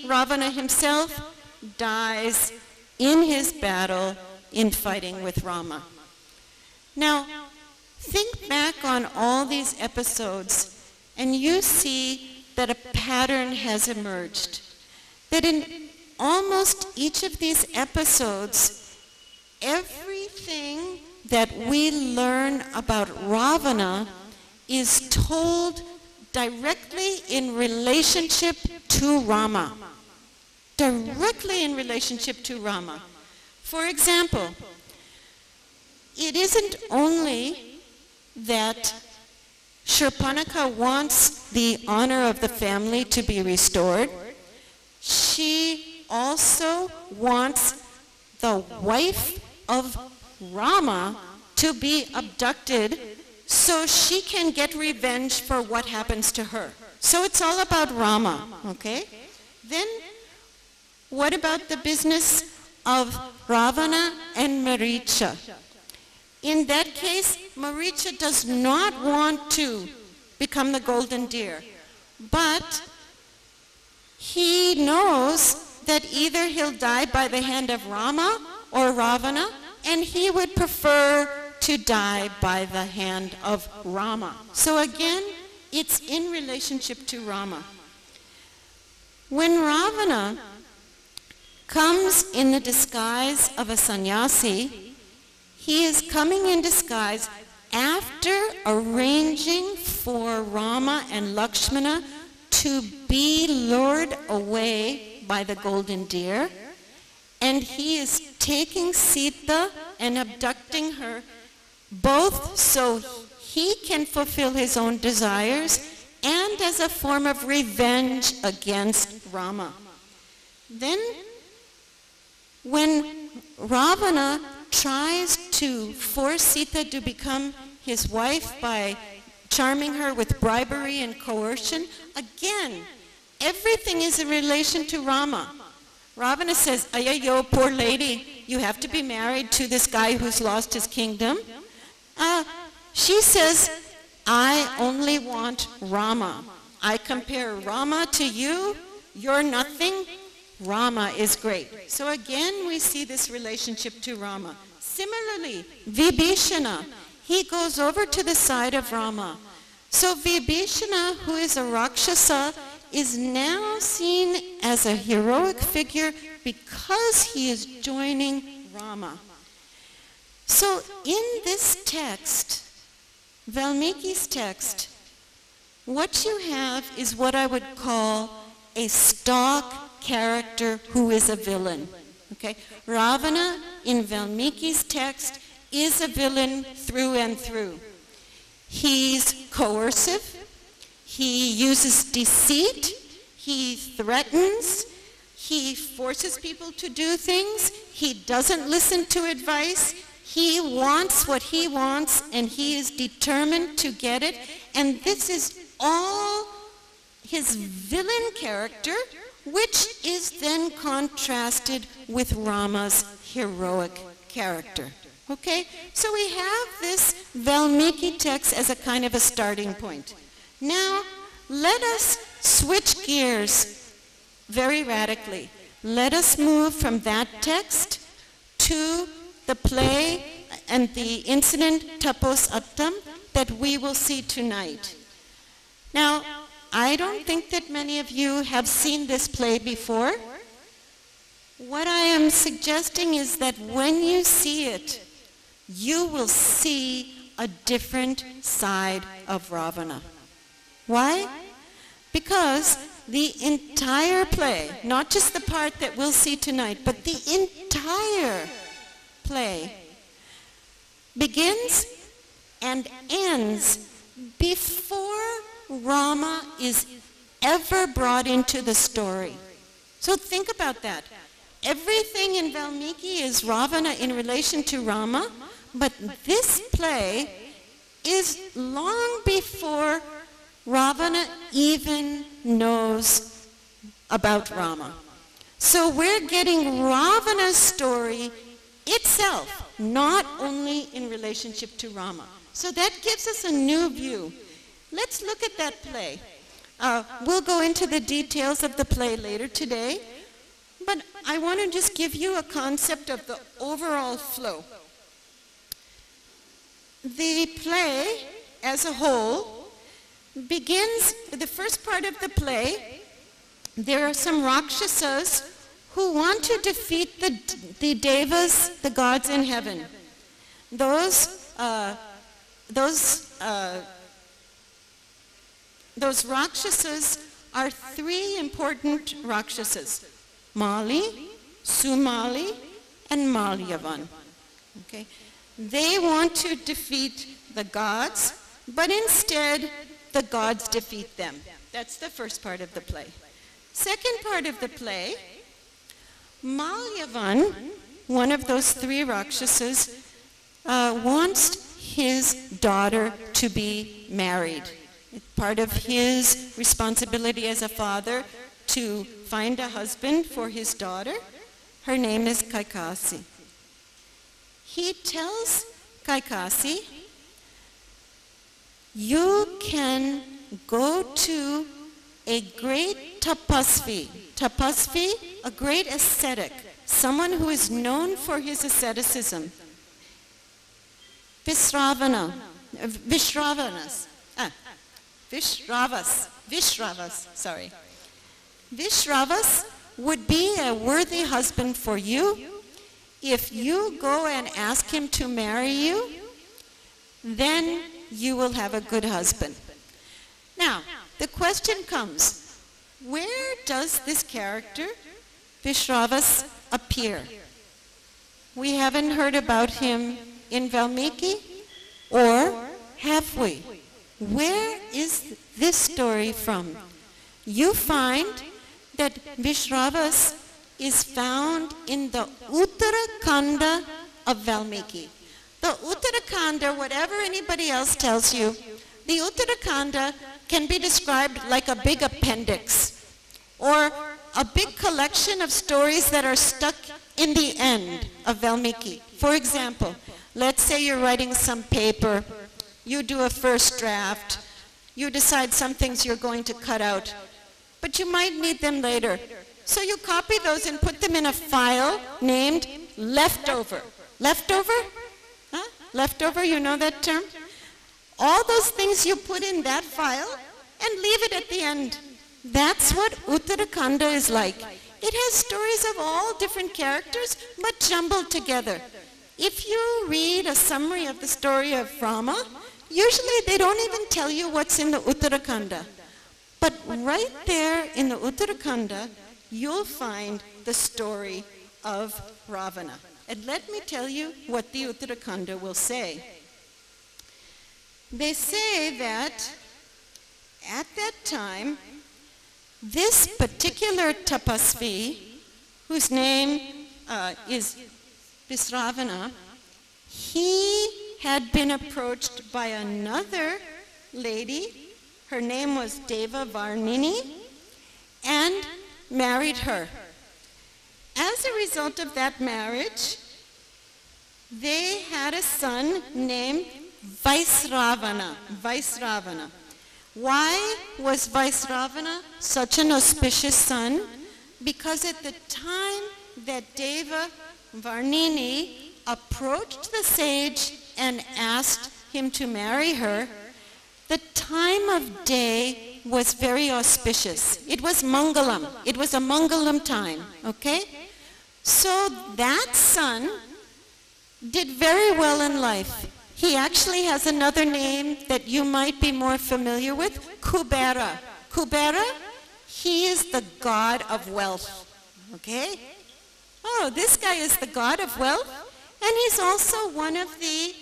Ravana himself dies in his battle in fighting with Rama. Now, think back on all these episodes and you see that a pattern has emerged. That in almost each of these episodes, everything that we learn about Ravana is told directly in relationship to Rama. Directly in relationship to Rama. For example, it isn't only that Shurpanakha wants the honor of the family to be restored, she also wants the wife of Rama to be abducted so she can get revenge for what happens to her. So it's all about Rama, okay? Then what about the business of Ravana and Maricha? In that case, Maricha does not want to become the golden deer, but he knows that either he'll die by the hand of Rama or Ravana, and he would prefer to die by the hand of Rama. So again, it's in relationship to Rama. When Ravana comes in the disguise of a sannyasi, he is coming in disguise after arranging for Rama and Lakshmana to be lured away by the golden deer, and he is taking Sita and abducting her, both so he can fulfill his own desires and as a form of revenge against Rama. Then, when Ravana tries to force Sita to become his wife by charming her with bribery and coercion, again, everything is in relation to Rama. Ravana says, "Ayayo, poor lady, you have to be married to this guy who's lost his kingdom." She says, "I only want Rama. I compare Rama to you, you're nothing, Rama is great." So again, we see this relationship to Rama. Similarly, Vibhishana, he goes over to the side of Rama. So Vibhishana, who is a Rakshasa, is now seen as a heroic figure because he is joining Rama. So in this text, Valmiki's text, what you have is what I would call a stock character who is a villain. Okay? Ravana in Valmiki's text is a villain through and through. He's coercive, he uses deceit, he threatens, he forces people to do things, he doesn't listen to advice, he wants what he wants and he is determined to get it, and this is all his villain character, which is then contrasted with Rama's heroic character. Okay? So we have this Valmiki text as a kind of a starting point. Now, let us switch gears very radically. Let us move from that text to the play and the incident Tapos Attam that we will see tonight. Now, I don't think that many of you have seen this play before. What I am suggesting is that when you see it, you will see a different side of Ravana. Why? Because the entire play, not just the part that we'll see tonight, but the entire play begins and ends before Rama is ever brought into the story. So think about that. Everything in Valmiki is Ravana in relation to Rama, but this play is long before Ravana even knows about Rama. So we're getting Ravana's story itself, not only in relationship to Rama. So that gives us a new view. Let's look at that play. We'll go into the details of the play later today, but I want to just give you a concept of the overall flow. The play as a whole begins, the first part of the play, there are some Rakshasas who want to defeat the Devas, the gods in heaven. Those Rakshasas are three important Rakshasas: Mali, Sumali, and Malyavan. Okay? They want to defeat the gods, but instead the gods defeat them. That's the first part of the play. Second part of the play, Malyavan, one of those three Rakshasas, wants his daughter to be married. It's part of his responsibility as a father to find a husband for his daughter. Her name is Kaikasi. He tells Kaikasi, you can go to a great tapasvi. Tapasvi, a great ascetic, someone who is known for his asceticism. Vishravas, sorry. Vishravas would be a worthy husband for you. If you go and ask him to marry you, then you will have a good husband. Now, the question comes, where does this character, Vishravas, appear? We haven't heard about him in Valmiki, or have we? Where is this story from? You find that Vishravas is found in the Uttarakanda of Valmiki. The Uttarakanda, whatever anybody else tells you, the Uttarakanda can be described like a big appendix or a big collection of stories that are stuck in the end of Valmiki. For example, let's say you're writing some paper, you do a first draft, you decide some things you're going to cut out, but you might need them later. So you copy those and put them in a file named leftover. Leftover? Huh? Leftover, you know that term? All those things you put in that file and leave it at the end. That's what Uttarakanda is like. It has stories of all different characters, but jumbled together. If you read a summary of the story of Rama, usually they don't even tell you what's in the Uttarakanda. But right there in the Uttarakanda, you'll find the story of Ravana. And let me tell you what the Uttarakanda will say. They say that at that time, this particular tapasvi, whose name is Visravana, he had been approached by another lady. Her name was Deva Varnini, and married her. As a result of that marriage, they had a son named Vaisravana. Vaisravana. Why was Vaisravana such an auspicious son? Because at the time that Deva Varnini approached the sage and asked him to marry her, the time of day was very auspicious. It was Mangalam. It was a Mangalam time, okay? So that son did very well in life. He actually has another name that you might be more familiar with, Kubera. Kubera, he is the god of wealth, okay? Oh, this guy is the god of wealth, and he's also one of the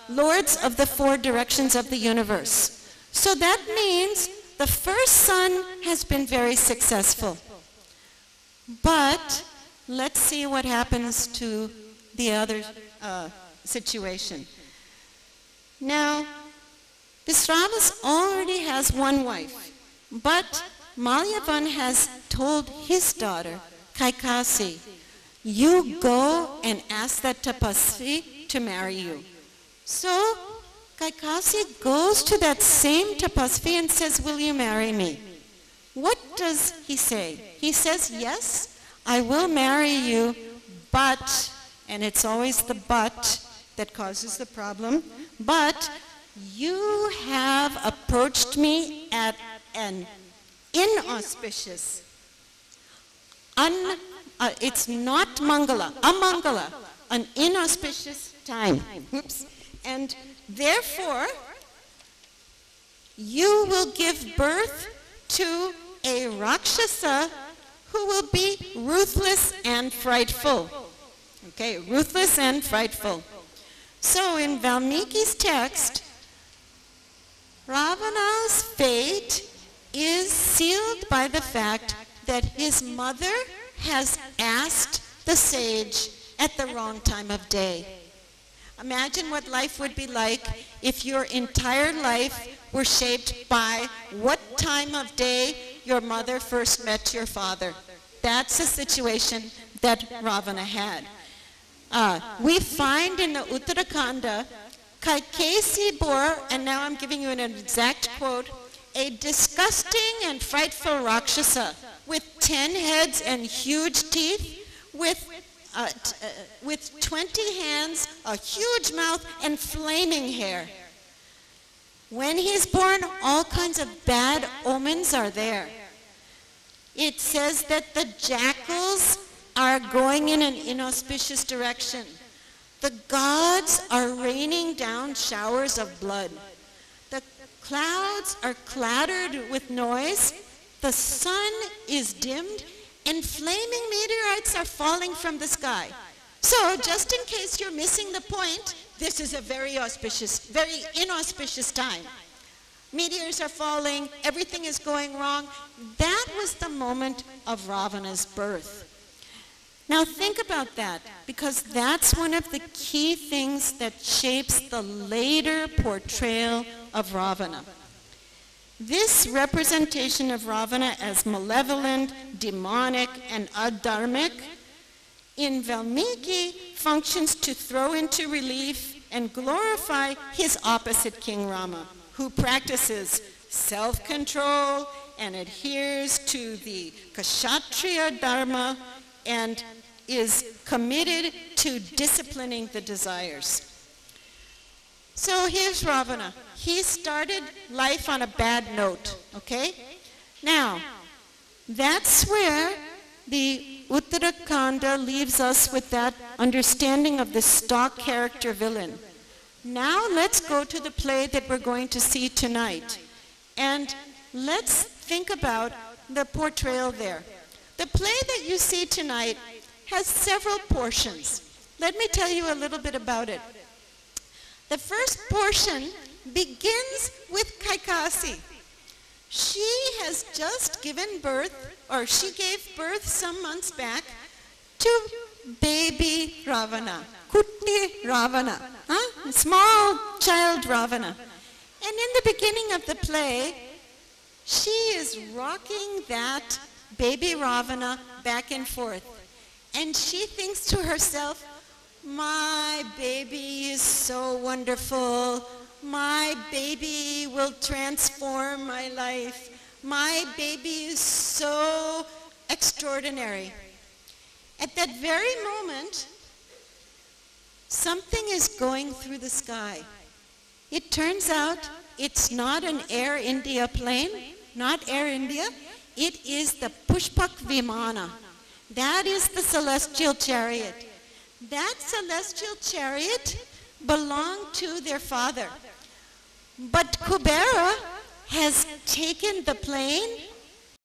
lords of the four directions of the universe. So that means the first son has been very successful. But let's see what happens to the other situation. Now, Visravas already has one wife, but Malyavan has told his daughter, Kaikasi, you go and ask that tapasvi to marry you. So Kaikasi goes to that same Tapasvi and says, will you marry me? What does he say? He says, yes, I will marry you, but, and it's always the but that causes the problem, but you have approached me at an inauspicious, it's not mangala, amangala, an inauspicious time. Oops. And therefore, you will give birth to a Rakshasa who will be ruthless and frightful. Okay, ruthless and frightful. So in Valmiki's text, Ravana's fate is sealed by the fact that his mother has asked the sage at the wrong time of day. Imagine what life would be like if your entire life were shaped by what time of day your mother first met your father. That's the situation that Ravana had. We find in the Uttarakanda, Kaikesi bore, and now I'm giving you an exact quote, a disgusting and frightful Rakshasa with 10 heads and huge teeth, with 20 hands, a huge mouth, and flaming hair. When he's born, all kinds of bad omens are there. It says that the jackals are going in an inauspicious direction. The gods are raining down showers of blood. The clouds are clattered with noise. The sun is dimmed, and flaming meteorites are falling from the sky. So, just in case you're missing the point, this is a very inauspicious time. Meteors are falling, everything is going wrong. That was the moment of Ravana's birth. Now think about that, because that's one of the key things that shapes the later portrayal of Ravana. This representation of Ravana as malevolent, demonic, and adharmic in Valmiki functions to throw into relief and glorify his opposite King Rama, who practices self-control and adheres to the Kshatriya Dharma and is committed to disciplining the desires. So here's Ravana. He started life on a bad note, okay? Now, that's where the Uttarakanda leaves us with that understanding of the stock character villain. Now let's go to the play that we're going to see tonight. And let's think about the portrayal there. The play that you see tonight has several portions. Let me tell you a little bit about it. The first portion begins with Kaikasi. She has just given birth, or she gave birth some months back, to baby Ravana, Kutni Ravana, small child Ravana. And in the beginning of the play, she is rocking that baby Ravana back and forth. And she thinks to herself, my baby is so wonderful. My baby will transform my life. My baby is so extraordinary. At that very moment, something is going through the sky. It turns out it's not an Air India plane, not Air India. It is the Pushpak Vimana. That is the celestial chariot. That celestial chariot belonged to their father. But Kubera has taken the plane